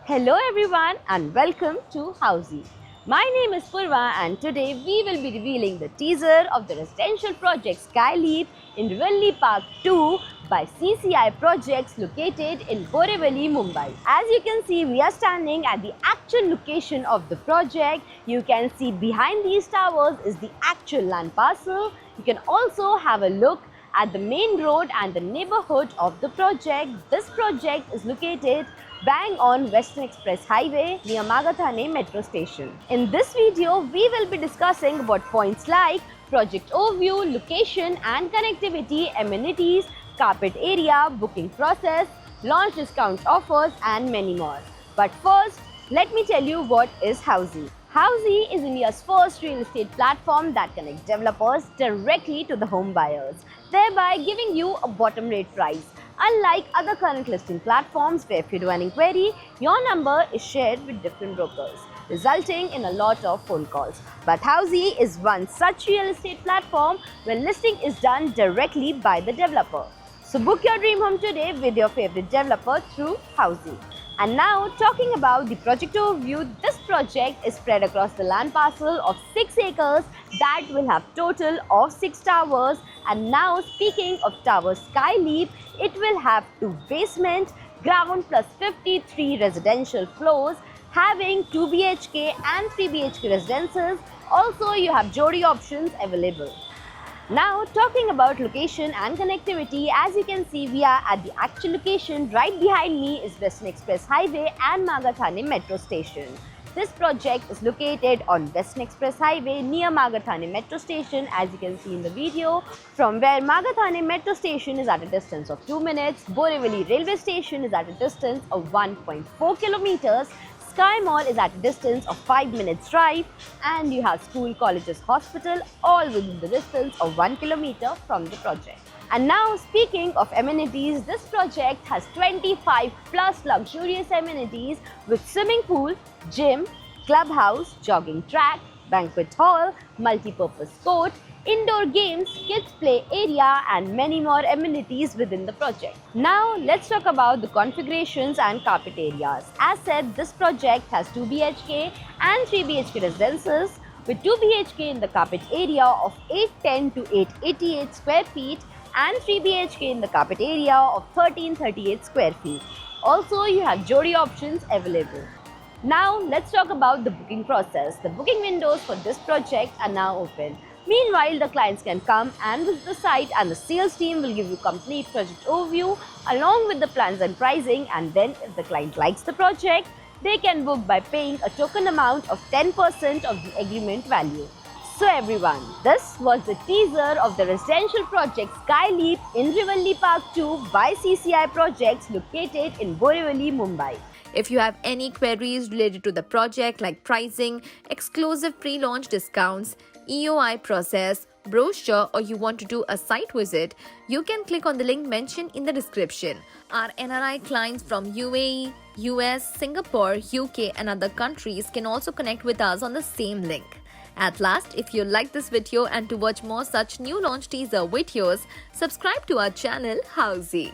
Hello everyone and welcome to Housey. My name is Purva and today we will be revealing the teaser of the residential project Skyleap in Rivalli Park 2 by CCI Projects located in Borivali, Mumbai. As you can see, we are standing at the actual location of the project. You can see behind these towers is the actual land parcel. You can also have a look at the main road and the neighborhood of the project. This project is located bang on Western Express Highway near Magathane Metro Station. In this video, we will be discussing about points like project overview, location and connectivity, amenities, carpet area, booking process, launch discount offers and many more. But first, let me tell you what is Housey. Housey is India's first real estate platform that connects developers directly to the home buyers, thereby giving you a bottom rate price. Unlike other current listing platforms where if you do an inquiry, your number is shared with different brokers, resulting in a lot of phone calls. But Housey is one such real estate platform where listing is done directly by the developer. So book your dream home today with your favorite developer through Housey. And now talking about the project overview, this project is spread across the land parcel of 6 acres that will have total of 6 towers. And now speaking of tower Skyleap, it will have 2 basement, ground plus 53 residential floors having 2 BHK and 3 BHK residences. Also you have Jodi options available. Now talking about location and connectivity, as you can see we are at the actual location. Right behind me is Western Express Highway and Magathane Metro Station. This project is located on Western Express Highway near Magathane Metro Station, as you can see in the video. From where Magathane Metro Station is at a distance of 2 minutes, Borivali Railway Station is at a distance of 1.4 kilometers, Sky Mall is at a distance of 5 minutes drive, and you have school, colleges, hospital all within the distance of 1 kilometer from the project. And now speaking of amenities, this project has 25 plus luxurious amenities with swimming pool, gym, clubhouse, jogging track, banquet hall, multi-purpose court, indoor games, kids play area and many more amenities within the project. Now let's talk about the configurations and carpet areas. As said, this project has 2 BHK and 3 BHK residences with 2 BHK in the carpet area of 810 to 888 square feet and 3 BHK in the carpet area of 1338 square feet. Also you have Jodi options available. Now let's talk about the booking process. The booking windows for this project are now open. Meanwhile, the clients can come and visit the site and the sales team will give you complete project overview along with the plans and pricing, and then if the client likes the project, they can book by paying a token amount of 10% of the agreement value. So everyone, this was the teaser of the residential project Skyleap in Rivalli Park 2 by CCI Projects located in Borivali, Mumbai. If you have any queries related to the project like pricing, exclusive pre-launch discounts, EOI process, brochure, or you want to do a site visit, you can click on the link mentioned in the description. Our NRI clients from UAE, US, Singapore, UK and other countries can also connect with us on the same link. At last, if you like this video and to watch more such new launch teaser videos, subscribe to our channel Housey.